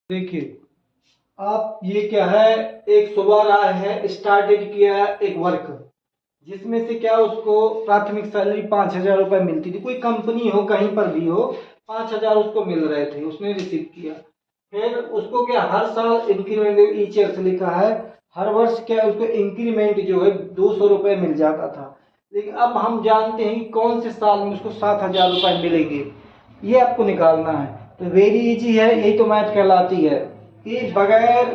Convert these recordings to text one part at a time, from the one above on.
देखिए, आप ये क्या है, एक सुबह आया है, स्टार्टेड किया है एक वर्क, जिसमें से क्या उसको प्राथमिक सैलरी 5,000 रुपये मिलती थी। कोई कंपनी हो, कहीं पर भी हो, 5,000 उसको मिल रहे थे, उसने रिसीव किया। फिर उसको क्या हर साल इंक्रीमेंट ईच ईयर से लिखा है, हर वर्ष क्या उसको इंक्रीमेंट जो है 200 रुपये मिल जाता था। लेकिन अब हम जानते हैं कि कौन से साल में उसको 7,000 रुपये मिलेंगे, ये आपको निकालना है। तो वेरी इजी है, यही तो मैथ कहलाती है कि बगैर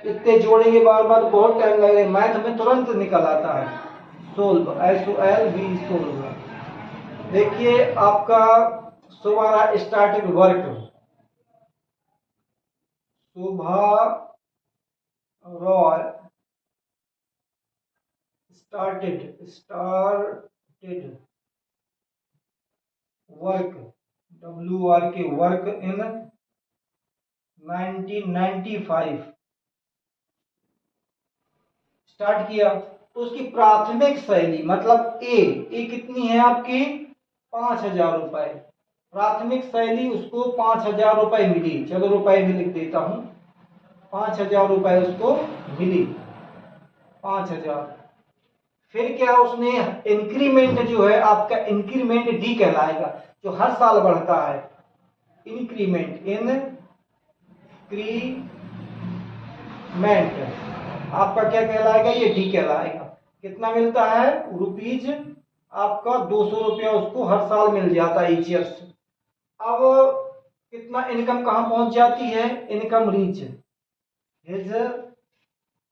इतने जोड़ेंगे बार बार बहुत टाइम लगेगा, मैथ में तुरंत निकल आता है। Solve, SOLV, solve. देखिए आपका सुबह स्टार्टेड वर्क, सुबह Roy started work, WRK work in 1995 start किया। तो उसकी प्राथमिक सैलरी मतलब ए कितनी है आपकी, 5,000 रुपए। प्राथमिक सैलरी उसको 5,000 रुपए मिली, चलो रुपए भी लिख देता हूं, 5,000 रुपए उसको मिली, 5,000। फिर क्या उसने इंक्रीमेंट जो है आपका, इंक्रीमेंट डी कहलाएगा, जो हर साल बढ़ता है। इंक्रीमेंट, इंक्रीमेंट आपका क्या कहलाएगा, ये डी कहलाएगा। कितना मिलता है रुपीज, आपका 200 रुपया उसको हर साल मिल जाता है ईच ईयर से। अब कितना इनकम कहां पहुंच जाती है, income reach, his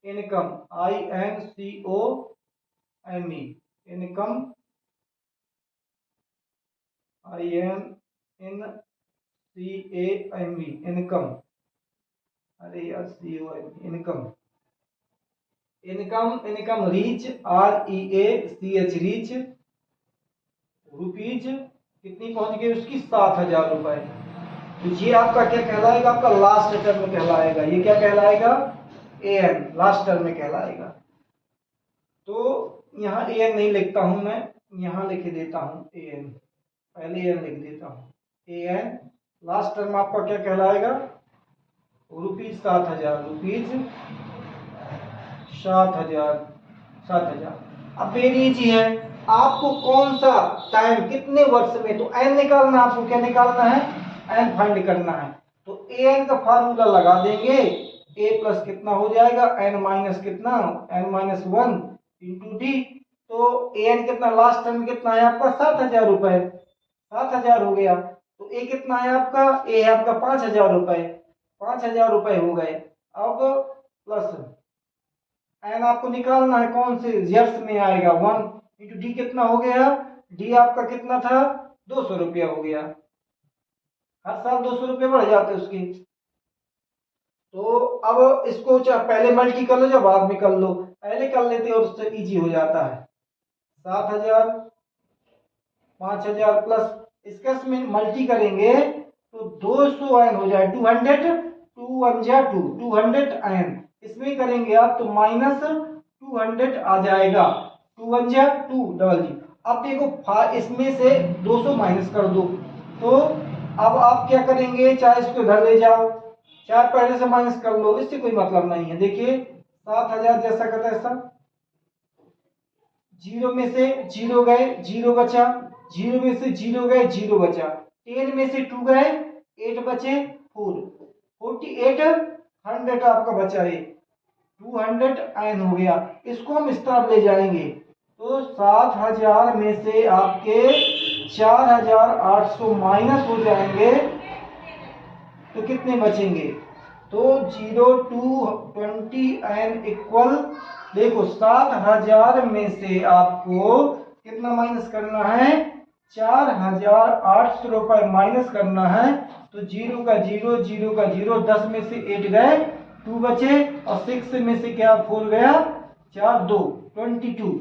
income, INCOME, income, INCAME, income, अरे यार COME, income, income reach, REACH, reach, rupees कितनी पहुंच गई उसकी, 7,000 रुपए। तो ये आपका क्या कहलाएगा, आपका लास्ट टर्म कहलाएगा। ये क्या कहलाएगा, AN, लास्ट टर्म में कहलाएगा। तो यहाँ AN नहीं लिखता हूं मैं, यहाँ लिख देता हूं AN, पहले AN लिख देता हूं, AN लास्ट टर्म आपका क्या कहलाएगा, रुपीज 7,000, रुपीज 7,000, 7,000। अब वेरी इजी है, आपको कौन सा टाइम कितने वर्ष में, तो एन निकालना, आपको क्या निकालना है, एन फाइंड करना है। तो एन का फार्मूला लगा देंगे, ए प्लस कितना हो जाएगा, एन माइनस कितना, n-1 इंटू डी। तो एन कितना, लास्ट टर्म कितना है आपका, 7,000 रुपए, 7,000 हो गया। तो ए कितना है आपका, ए है आपका 5,000 रुपए, 5,000 रुपए हो गए। अब प्लस एन आपको निकालना है कौन से ईयर्स में आएगा, 1 इंटू डी कितना हो गया, डी आपका कितना था, 200 रुपया हो गया। हर साल 200 रुपये बढ़ जाते उसके। तो अब इसको चाहे पहले मल्टी कर लो या बाद में कर लो, पहले कर लेते और उससे इजी हो जाता है। 7,000, 5,000 प्लस इसका इसमें मल्टी करेंगे तो 200 एन हो जाए, 200, 2 1 जा 2, 200 एन। इसमें करेंगे आप तो माइनस 200 आ जाएगा, 2 1 जा 2 डबल जी। अब देखो इसमें से 200 माइनस कर दो, तो अब आप क्या करेंगे, चाहे इसको इधर ले जाओ, चाहे पहले से माइनस कर लो, इससे कोई मतलब नहीं है। देखिए 7,000 जैसा का तैसा, जीरो में से जीरो गए, जीरो बचा, जीरो में से जीरो गए, जीरो बचा, 10 में से 2 गए, 8 बचे, 4, 48, 100 आपका बचा है, 200 एन हो गया। इसको हम इस तरफ ले जाएंगे तो 7,000 में से आपके 4,800 माइनस हो जाएंगे, तो कितने बचेंगे, तो 0 to 20 एन इक्वल, देखो 7,000 में से आपको कितना माइनस करना है, 4,800 रुपए माइनस करना है। तो 0 का 0, 0 का 0, 10 में से 8 गए, 2 बचे, और 6 में से क्या 4 गया, 4 2, 22,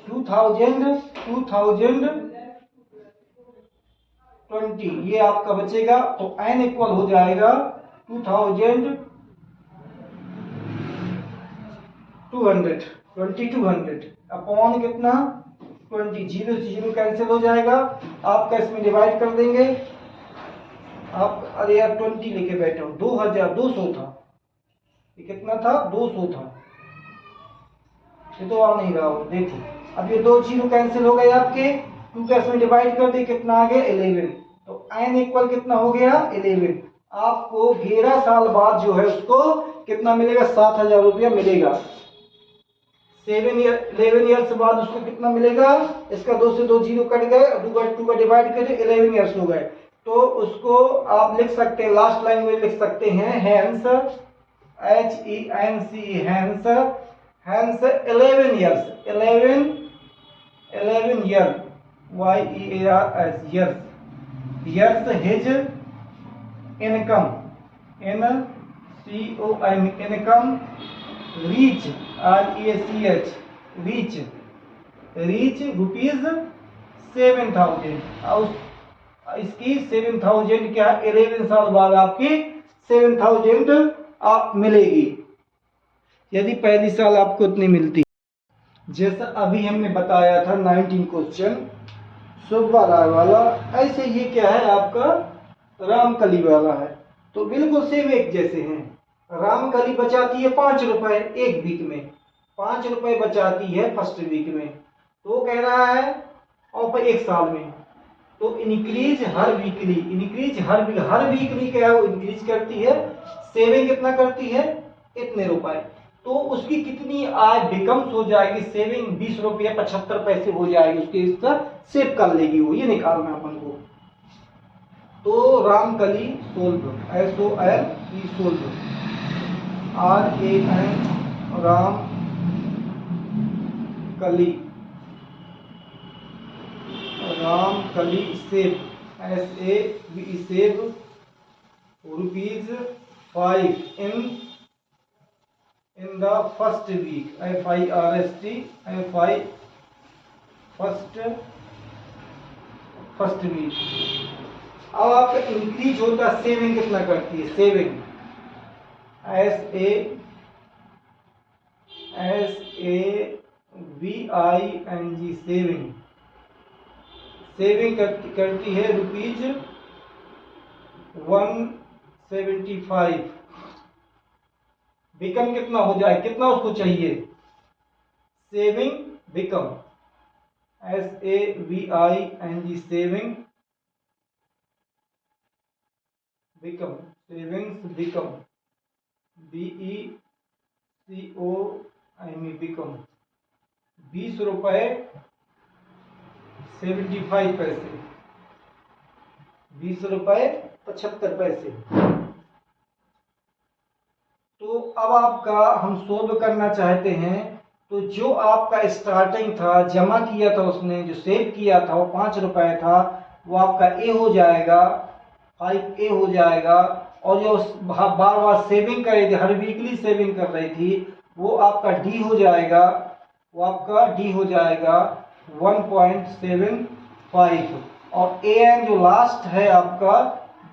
2020, ये आपका बचेगा। तो n इक्वल हो जाएगा 2200, 2200 अपॉन कितना, 20, 0 से 0 कैंसिल हो जाएगा, आपका इसमें डिवाइड कर देंगे, आप अरे यार 20 लेके बैठे हो, 2200 था, ये कितना था, 200 था, ये तो आ नहीं रहा हो, देखो अब ये 2 जीरो कैंसिल हो गए आपके, 2 का इसमें डिवाइड कर दे, कितना आ गया 11, तो n इक्वल कितना हो गया 11। आपको 11 साल बाद जो है उसको कितना मिलेगा, 7,000 रुपया मिलेगा। 11 ईयर्स बाद उसको कितना मिलेगा, इसका 2 से 2 जीरो कट गए, 2 का डिवाइड करें, 11 ईयर्स हो गए, तो उसको आप लिख सकते हैं, लास्ट लाइन में लिख सकते हैं Hans, HENC Hans, Hans 11 years, 11 year, YEARS years, years his income, INCOM income reach, REACH reach rupees 7,000। और इसकी 7,000 क्या, 11 साल बाद आपकी 7,000 आप मिलेगी, यदि पहली साल आपको उतनी मिलती। जैसा अभी हमने बताया था 19 क्वेश्चन सुब्बा राय वाला, ऐसे ये क्या है आपका रामकली वाला है, तो बिल्कुल सेम एक जैसे हैं। रामकली बचाती है 5 रुपए एक वीक में, 5 रुपए बचाती है फर्स्ट वीक में, तो कह रहा है और एक साल में, तो increase her weekly, increase her weekly क्या है वो इंक्रीज करती है, सेविंग कितना करती है, इतने रुपए, तो उसकी कितनी आय बिकम्स हो जाएगी, सेविंग 20 रुपये 75 पैसे हो जाएगी उसके, इसका सेव कर लेगी वो, ये निकालना अपन को। तो Ramkali solve, SOLE solve, RAN Ram Kali, Ramkali save, SAVE save rupees 5 in the first week, first week. अब आपका इंक्रीज होता है, सेविंग कितना करती है, सेविंग SAVING सेविंग, सेविंग करती है रुपीज 175, बिकम कितना हो जाए, कितना उसको चाहिए, saving become, SAVING saving become, savings become, BECOM become 20 रुपए 75 पैसे, 20 रुपए 75 पैसे। तो अब आपका हम सोल्व करना चाहते हैं, तो जो आपका स्टार्टिंग था, जमा किया था उसने, जो सेव किया था वो 5 रुपए था, वो आपका ए हो जाएगा, 5A हो जाएगा, और जो बार बार सेविंग कर रही थी, हर वीकली सेविंग कर रही थी, वो आपका डी हो जाएगा, वो आपका डी हो जाएगा 1.75, और AN जो लास्ट है आपका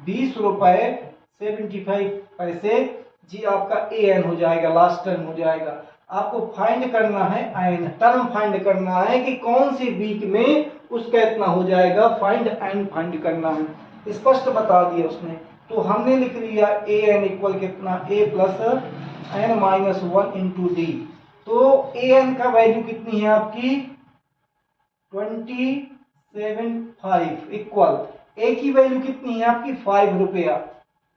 20 रुपए 75 पैसे, जी आपका AN हो जाएगा, लास्ट टर्म हो जाएगा। आपको फाइंड करना है एन, टर्म फाइंड करना है कि कौन सी वीक में उसका इतना हो जाएगा, फाइंड एन फाइंड करना है, स्पष्ट बता दिया उसने। तो हमने लिख लिया AN इक्वल कितना, A plus N minus 1 into D. तो AN का वैल्यू कितनी है आपकी 275 इक्वल, A की वैल्यू कितनी है आपकी 5 रुपया,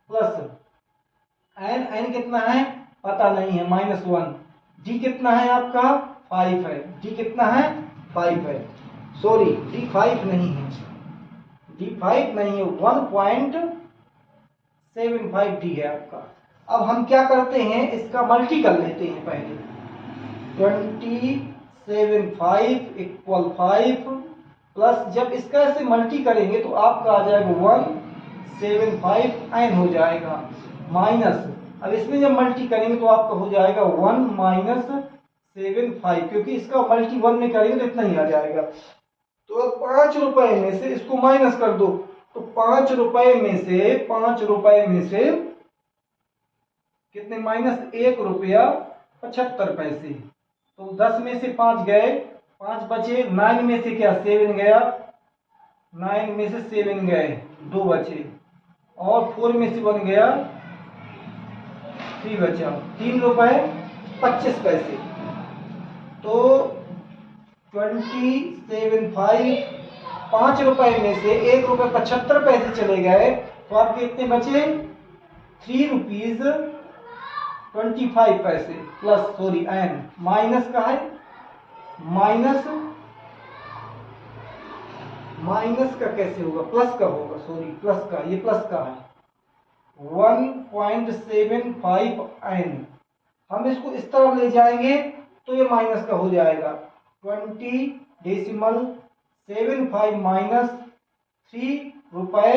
प्लस N कितना है पता नहीं है -1, D कितना है आपका 5 है, D कितना है 5 है, सॉरी D 5 नहीं है, D 5 नहीं है, 1.75 D है आपका। अब हम क्या करते हैं, इसका मल्टी कर लेते हैं पहले, 275 इक्वल 5 प्लस, जब इसका ऐसे मल्टी करेंगे तो आपका आ जाएगा 175 n हो जाएगा, माइनस, अब इसमें जब मल्टी करेंगे तो आपका हो जाएगा 1 माइनस 75, क्योंकि इसका मल्टी 1 में करेंगे तो इतना ही आ जाएगा। तो अब 5 रुपए में से इसको माइनस कर दो, तो 5 रुपए में से कितने, -1 रुपया 75 पैसे, तो 10 में से 5 गए, 5 बचे, 9 में से क्या 7 गया, 9 में से 7 गए, 2 बचे, और 4 में से बन गया 3 बचा, 3 रुपए 25 पैसे। तो 27.5, 5 रुपए में से 1 रुपए 75 पैसे चले गए, तो आपके कितने बचे? 3 रुपीज 25 पैसे प्लस, सॉरी एन माइनस का है, माइनस का कैसे होगा? प्लस का होगा, सॉरी प्लस का, ये प्लस का है 1.75 एन। हम इसको इस तरफ ले जाएंगे तो ये माइनस का हो जाएगा 20.75 माइनस 3 रुपए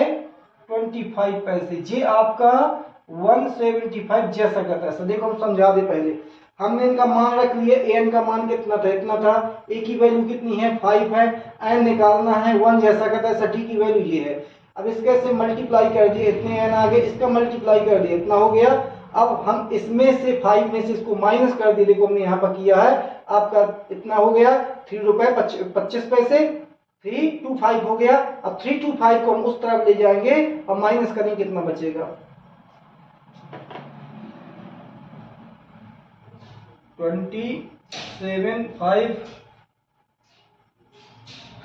25 पैसे। ये आपका 175 जैसा का तैसा। देखो हम समझा दे, पहले हमने इनका मान रख लिया, एन का मान कितना था? इतना था। ए की वैल्यू कितनी है? 5 है। एन निकालना है 1 जैसा का तैसा, टी की वैल्यू ये है। अब इसका से मल्टीप्लाई कर दिए, इतने एन आ गए, इसका मल्टीप्लाई कर दिया, इतना हो गया। अब हम इसमें से 5 में से इसको माइनस कर दिए, देखो हमने यहाँ पर किया है, आपका इतना हो गया 3 रुपए 25 पैसे, 325 हो गया। अब 325 को हम उस तरफ ले जाएंगे और माइनस करेंगे, कितना बचेगा? 27.5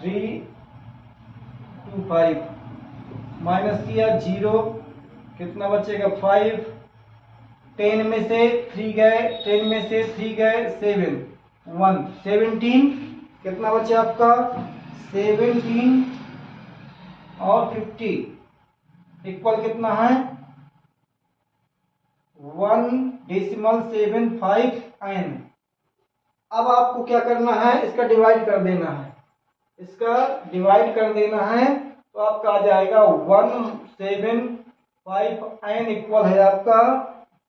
325 माइनस किया 0, कितना बचेगा? 5, 10 में से 3 गए, 10 में से 3 गए 7, 1 17, कितना बचे आपका? 17 और 50 इक्वल कितना है? 1.75 एन। अब आपको क्या करना है? इसका डिवाइड कर देना है, इसका डिवाइड कर देना है, तो आपका आ जाएगा 175 एन इक्वल है आपका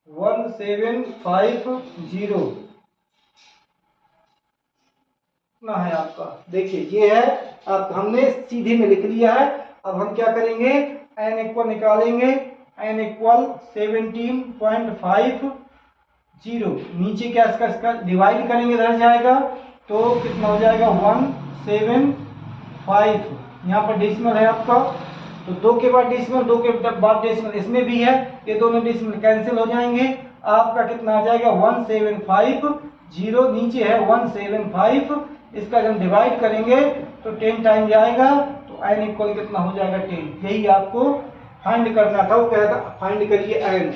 1750 कितना है आपका? देखिए ये है, आप हमने सीधे में लिख लिया है। अब हम क्या करेंगे? एन इक्वल निकालेंगे, एन इक्वल 17.50, नीचे क्या इसका डिवाइड करेंगे, इधर जाएगा तो कितना हो जाएगा? 175। यहाँ पर डेसिमल है आपका, तो 2 के बाद डेसिमल, 2 के बाद डेसिमल इसमें भी है, ये दोनों डेसिमल कैंसिल हो जाएंगे। आपका कितना आ जाएगा? 175, नीचे है 175, इसका जब डिवाइड करेंगे तो 10 टाइम जाएगा, तो एन इक्वल कितना हो जाएगा? 10। यही आपको फाइंड करना था, वो कह रहा था फाइंड करिए एन।